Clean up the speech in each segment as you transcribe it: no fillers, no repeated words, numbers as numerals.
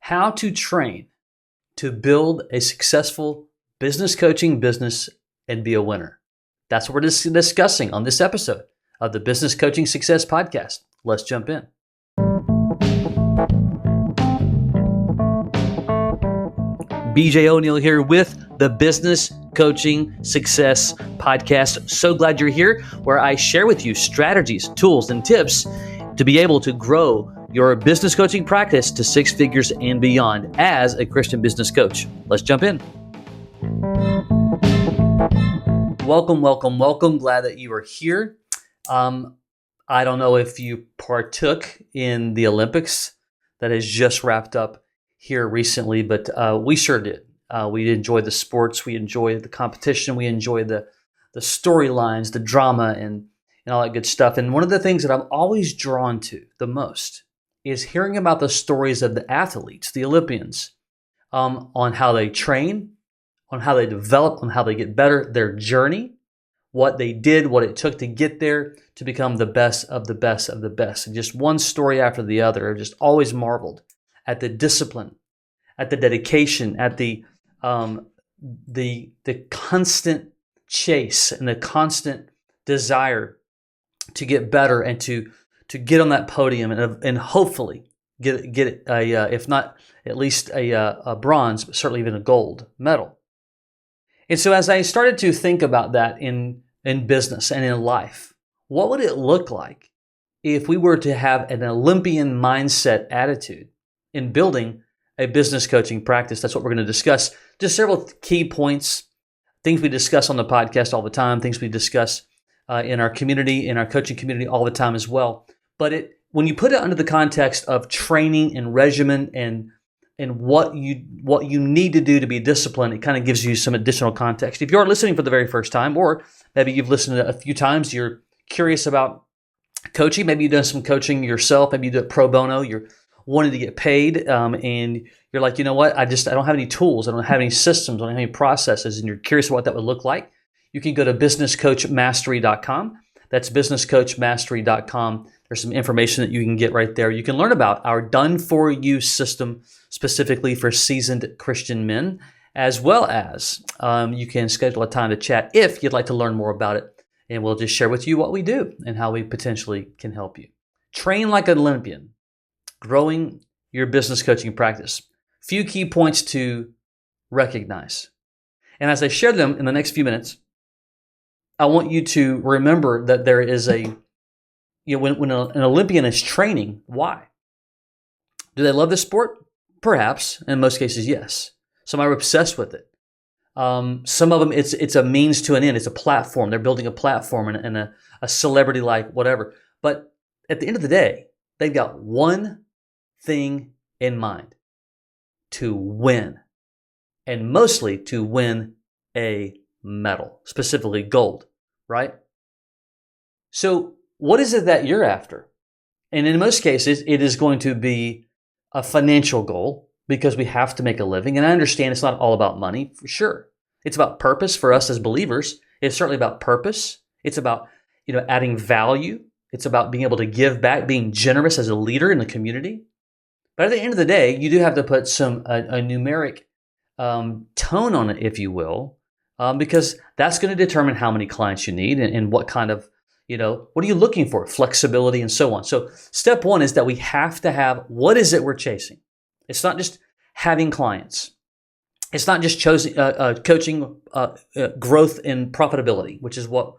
how to train to build a successful business coaching business and be a winner. That's what we're discussing on this episode of the Business Coaching Success Podcast. Let's jump in. BJ O'Neill here with the Business Coaching Success Podcast. So glad you're here, where I share with you strategies, tools, and tips to be able to grow your business coaching practice to six figures and beyond as a Christian business coach. Let's jump in. Welcome. Glad that you are here. I don't know if you partook in the Olympics that has just wrapped up here recently, but we sure did. We enjoyed the sports, we enjoyed the competition, we enjoyed the storylines, the drama, and all that good stuff. And one of the things that I'm always drawn to the most is hearing about the stories of the athletes, the Olympians, on how they train, on how they develop, on how they get better, their journey, what they did, what it took to get there to become the best of the best of the best. And just one story after the other. I've just always marveled at the discipline, at the dedication, at the constant chase and the constant desire to get better and to get on that podium and hopefully get if not at least a bronze, but certainly even a gold medal. And so as I started to think about that in business and in life, what would it look like if we were to have an Olympian mindset attitude in building a business coaching practice? That's what we're going to discuss. Just several key points, things we discuss on the podcast all the time, things we discuss in our community, in our coaching community all the time as well. But when you put it under the context of training and regimen and what you need to do to be disciplined, it kind of gives you some additional context. If you're listening for the very first time, or maybe you've listened a few times, you're curious about coaching, maybe you've done some coaching yourself, maybe you do it pro bono, you're wanting to get paid, and you're like, you know what, I don't have any tools, I don't have any systems, I don't have any processes, and you're curious what that would look like. You can go to businesscoachmastery.com. That's businesscoachmastery.com. There's some information that you can get right there. You can learn about our done-for-you system specifically for seasoned Christian men, as well as you can schedule a time to chat if you'd like to learn more about it, and we'll just share with you what we do and how we potentially can help you. Train like an Olympian, growing your business coaching practice. Few key points to recognize. And as I share them in the next few minutes, I want you to remember that there is when an Olympian is training, why? Do they love the sport? Perhaps. In most cases, yes. Some are obsessed with it. Some of them, it's a means to an end. It's a platform. They're building a platform and a celebrity-like whatever. But at the end of the day, they've got one thing in mind: to win. And mostly to win a medal, specifically gold, right? So what is it that you're after? And in most cases, it is going to be a financial goal because we have to make a living. And I understand it's not all about money, for sure. It's about purpose for us as believers. It's certainly about purpose. It's about, adding value. It's about being able to give back, being generous as a leader in the community. But at the end of the day, you do have to put a numeric tone on it, if you will, because that's going to determine how many clients you need and what kind of, what are you looking for? Flexibility and so on. So step one is that we have to have, what is it we're chasing? It's not just having clients. It's not just coaching growth and profitability, which is what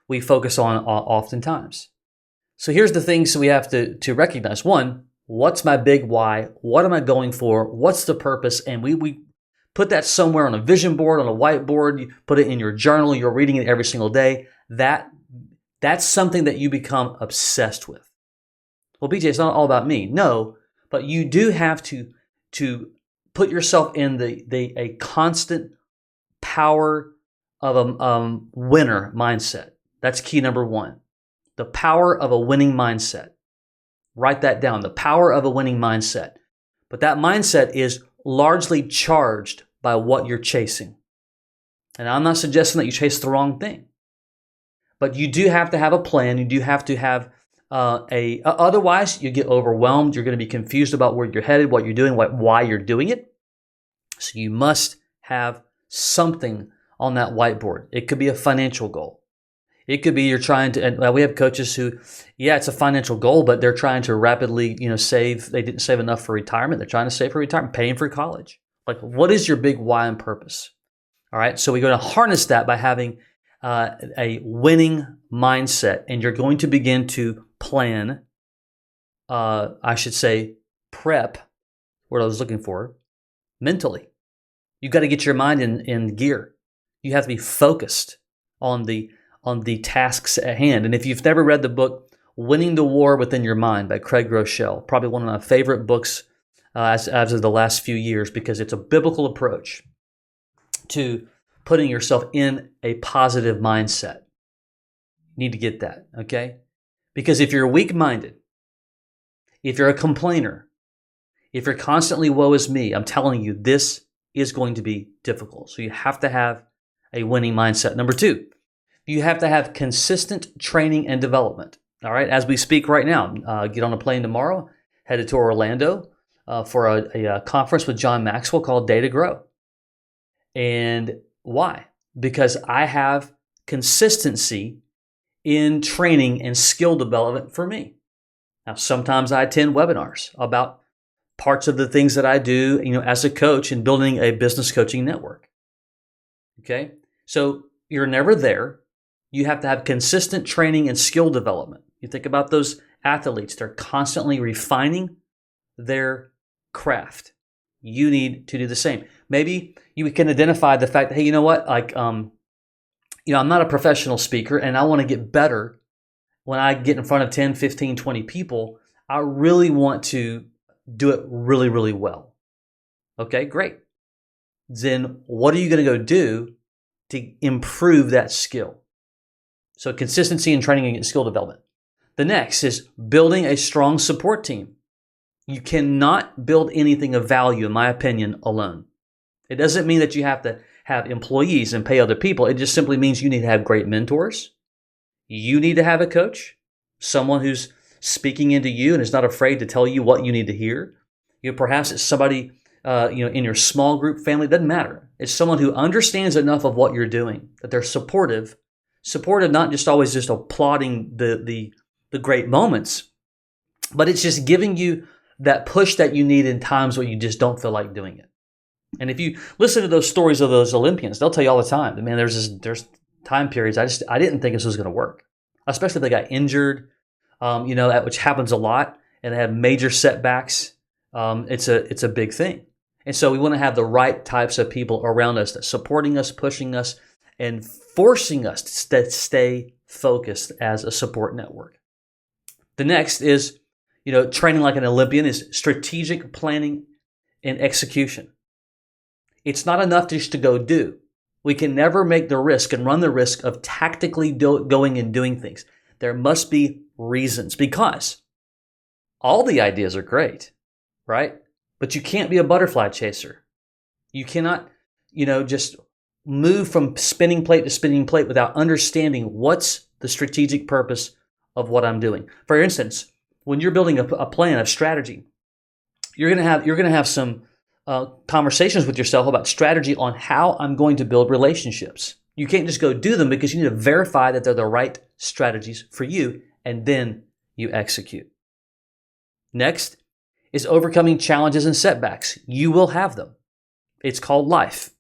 we focus on oftentimes. So here's the things that we have to recognize. One, what's my big why? What am I going for? What's the purpose? And we put that somewhere on a vision board, on a whiteboard. You put it in your journal. You're reading it every single day. That's something that you become obsessed with. Well, BJ, it's not all about me. No, but you do have to put yourself in a constant power of a winner mindset. That's key number one. The power of a winning mindset. Write that down. The power of a winning mindset. But that mindset is largely charged by what you're chasing. And I'm not suggesting that you chase the wrong thing. But you do have to have a plan. You do have to have Otherwise, you get overwhelmed. You're going to be confused about where you're headed, what you're doing, why you're doing it. So you must have something on that whiteboard. It could be a financial goal. It could be you're trying to, and we have coaches who, yeah, it's a financial goal, but they're trying to rapidly, save. They didn't save enough for retirement. They're trying to save for retirement, paying for college. Like, what is your big why and purpose? All right. So we're going to harness that by having a winning mindset, and you're going to begin to plan, prep, what I was looking for, mentally. You've got to get your mind in gear. You have to be focused on the tasks at hand. And if you've never read the book Winning the War Within Your Mind by Craig Groeschel, probably one of my favorite books as of the last few years, because it's a biblical approach to putting yourself in a positive mindset. You need to get that, okay? Because if you're weak-minded, if you're a complainer, if you're constantly woe is me, I'm telling you, this is going to be difficult. So you have to have a winning mindset. Number 2, you have to have consistent training and development. All right, as we speak right now, get on a plane tomorrow, headed to Orlando for a conference with John Maxwell called Day to Grow. And why? Because I have consistency in training and skill development for me. Now, sometimes I attend webinars about parts of the things that I do, as a coach in building a business coaching network. Okay, so you're never there. You have to have consistent training and skill development. You think about those athletes, they're constantly refining their craft. You need to do the same. Maybe you can identify the fact that, hey, you know what? I'm not a professional speaker and I want to get better when I get in front of 10, 15, 20 people. I really want to do it really, really well. Okay, great. Then what are you going to go do to improve that skill? So consistency in training and skill development. The next is building a strong support team. You cannot build anything of value, in my opinion, alone. It doesn't mean that you have to have employees and pay other people. It just simply means you need to have great mentors. You need to have a coach, someone who's speaking into you and is not afraid to tell you what you need to hear. Perhaps it's somebody in your small group family. It doesn't matter. It's someone who understands enough of what you're doing that they're supportive, not just always just applauding the great moments, but it's just giving you that push that you need in times where you just don't feel like doing it. And if you listen to those stories of those Olympians, they'll tell you all the time, man, there's time periods I didn't think this was going to work, especially if they got injured, which happens a lot, and they have major setbacks. It's a big thing. And so we want to have the right types of people around us that's supporting us, pushing us, and forcing us to stay focused as a support network. The next is, training like an Olympian is strategic planning and execution. It's not enough just to go do. We can never make the risk and run the risk of tactically going and doing things. There must be reasons, because all the ideas are great, right? But you can't be a butterfly chaser. You cannot, just move from spinning plate to spinning plate without understanding what's the strategic purpose of what I'm doing. For instance, when you're building a plan, a strategy, you're going to have some conversations with yourself about strategy on how I'm going to build relationships. You can't just go do them, because you need to verify that they're the right strategies for you, and then you execute. Next is overcoming challenges and setbacks. You will have them. It's called life.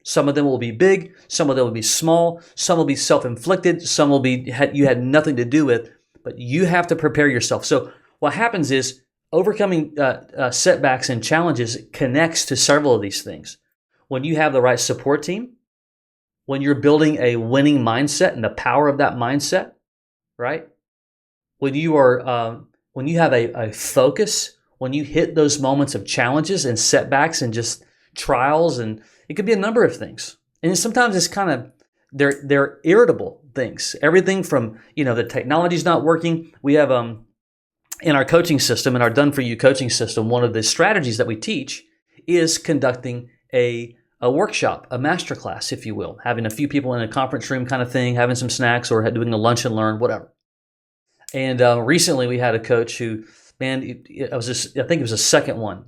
Some of them will be big, some of them will be small, some will be self-inflicted, some will be you had nothing to do with, but you have to prepare yourself. So what happens is overcoming setbacks and challenges connects to several of these things. When you have the right support team, when you're building a winning mindset and the power of that mindset, right? When you have a focus, when you hit those moments of challenges and setbacks and just trials, and it could be a number of things. And sometimes it's kind of, they're irritable things. Everything from, the technology's not working. We have, in our coaching system, in our Done For You coaching system, one of the strategies that we teach is conducting a workshop, a masterclass, if you will, having a few people in a conference room kind of thing, having some snacks, or doing a lunch and learn, whatever. And recently we had a coach who, man, I think it was a second one,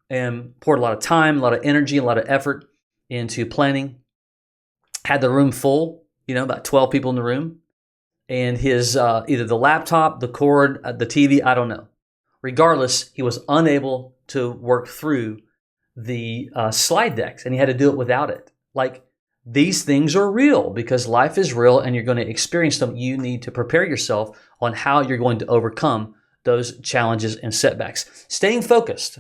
and poured a lot of time, a lot of energy, a lot of effort into planning. Had the room full, about 12 people in the room, and his either the laptop, the cord, the TV, I don't know. Regardless, he was unable to work through the slide decks, and he had to do it without it. Like, these things are real because life is real and you're going to experience them. You need to prepare yourself on how you're going to overcome those challenges and setbacks. Staying focused,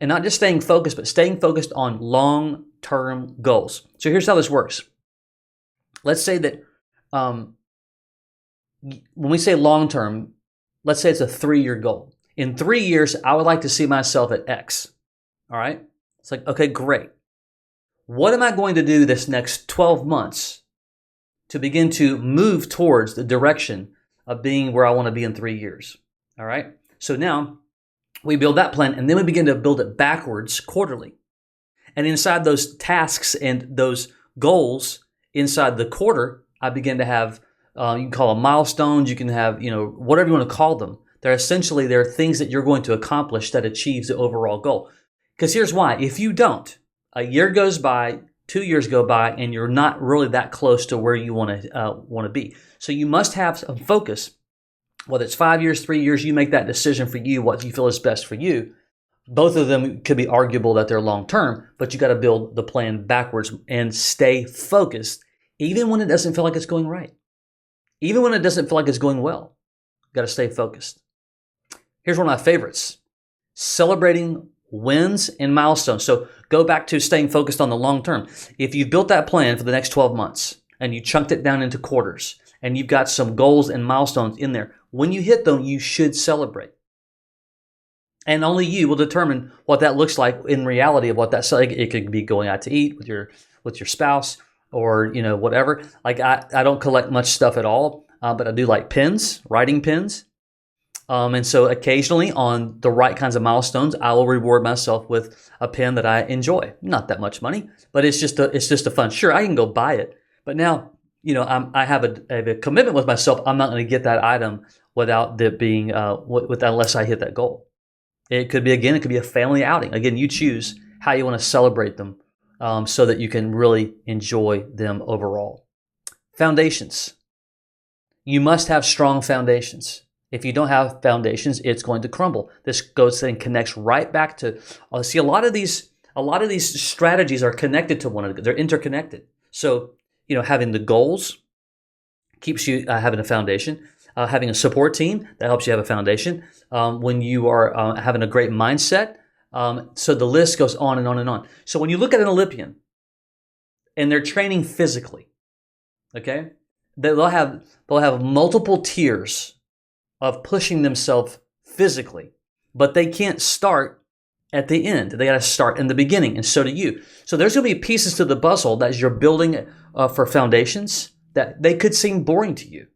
and not just staying focused, but staying focused on long-term goals. So here's how this works. Let's say that when we say long-term, let's say it's a 3-year goal. In 3 years, I would like to see myself at X. All right? It's like, okay, great. What am I going to do this next 12 months to begin to move towards the direction of being where I want to be in 3 years? All right? So now we build that plan, and then we begin to build it backwards quarterly. And inside those tasks and those goals inside the quarter, I begin to have, you can call them milestones, you can have, whatever you want to call them. They're things that you're going to accomplish that achieves the overall goal. Because here's why. If you don't, a year goes by, 2 years go by, and you're not really that close to where you want to be. So you must have some focus. Whether it's 5 years, 3 years, you make that decision for you, what you feel is best for you. Both of them could be arguable that they're long-term, but you got to build the plan backwards and stay focused, even when it doesn't feel like it's going right. Even when it doesn't feel like it's going well, you got to stay focused. Here's one of my favorites: celebrating wins and milestones. So go back to staying focused on the long term. If you've built that plan for the next 12 months and you chunked it down into quarters and you've got some goals and milestones in there, when you hit them, you should celebrate. And only you will determine what that looks like in reality of what that's like. It could be going out to eat with your spouse or, whatever. Like I don't collect much stuff at all, but I do like pens, writing pens. And so occasionally on the right kinds of milestones, I will reward myself with a pen that I enjoy. Not that much money, but it's just a fun. Sure, I can go buy it, but now, I have a commitment with myself. I'm not going to get that item without it being, unless I hit that goal. It could be a family outing. Again, you choose how you want to celebrate them, so that you can really enjoy them overall. Foundations. You must have strong foundations. If you don't have foundations, it's going to crumble. This goes and connects right back to, see, a lot of these strategies are connected to one another. They're interconnected. So, having the goals keeps you having a foundation. Having a support team, that helps you have a foundation. When you are having a great mindset, so the list goes on and on and on. So when you look at an Olympian and they're training physically, okay, they'll have multiple tiers of pushing themselves physically, but they can't start at the end. They got to start in the beginning, and so do you. So there's going to be pieces to the puzzle that as you're building for foundations that they could seem boring to you.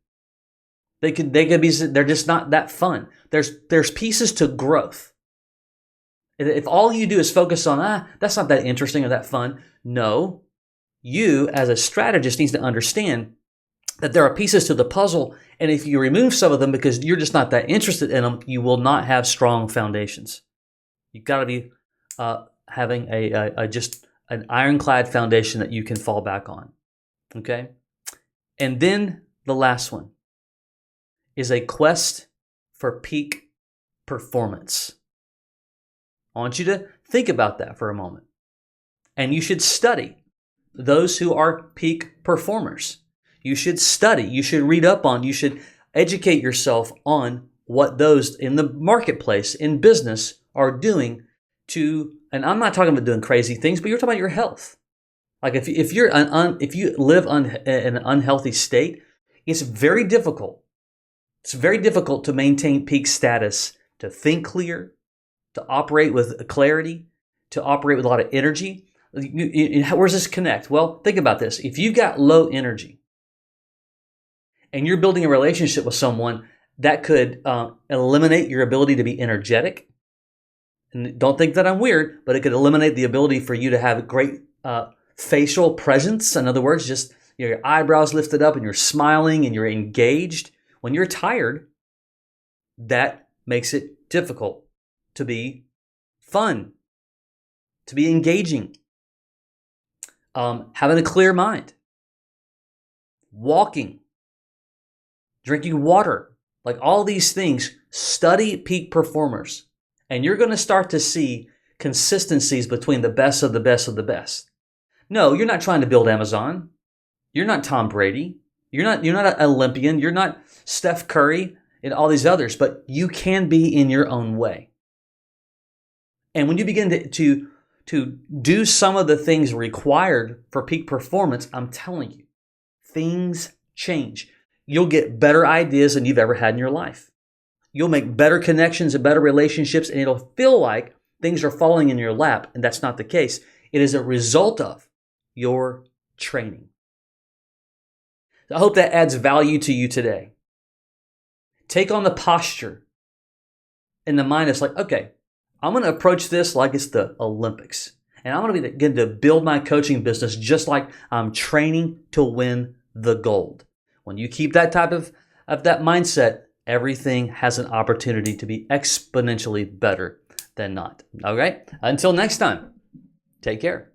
They could be, they're just not that fun. There's pieces to growth. If all you do is focus on, that's not that interesting or that fun. No, you as a strategist needs to understand that there are pieces to the puzzle, and if you remove some of them because you're just not that interested in them, you will not have strong foundations. You've got to be having just an ironclad foundation that you can fall back on. Okay? And then the last one is a quest for peak performance. I want you to think about that for a moment. And you should study those who are peak performers. You should study, you should read up on, you should educate yourself on what those in the marketplace, in business, are doing to, and I'm not talking about doing crazy things, but you're talking about your health. Like if you live in an unhealthy state, it's very difficult. It's very difficult to maintain peak status, to think clear, to operate with clarity, to operate with a lot of energy. Where does this connect? Well, think about this. If you've got low energy and you're building a relationship with someone, that could eliminate your ability to be energetic. And don't think that I'm weird, but it could eliminate the ability for you to have great facial presence. In other words, just your eyebrows lifted up and you're smiling and you're engaged When you're tired, that makes it difficult to be fun, to be engaging. Having a clear mind, walking, drinking water, like all these things. Study peak performers, and you're going to start to see consistencies between the best of the best of the best. No, you're not trying to build Amazon. You're not Tom Brady. You're not an Olympian. You're not Steph Curry and all these others, but you can be in your own way. And when you begin to do some of the things required for peak performance, I'm telling you, things change. You'll get better ideas than you've ever had in your life. You'll make better connections and better relationships, and it'll feel like things are falling in your lap, and that's not the case. It is a result of your training. I hope that adds value to you today. Take on the posture in the mind. It's like, okay, I'm going to approach this like it's the Olympics. And I'm going to begin to build my coaching business just like I'm training to win the gold. When you keep that type of that mindset, everything has an opportunity to be exponentially better than not. Okay? Until next time, take care.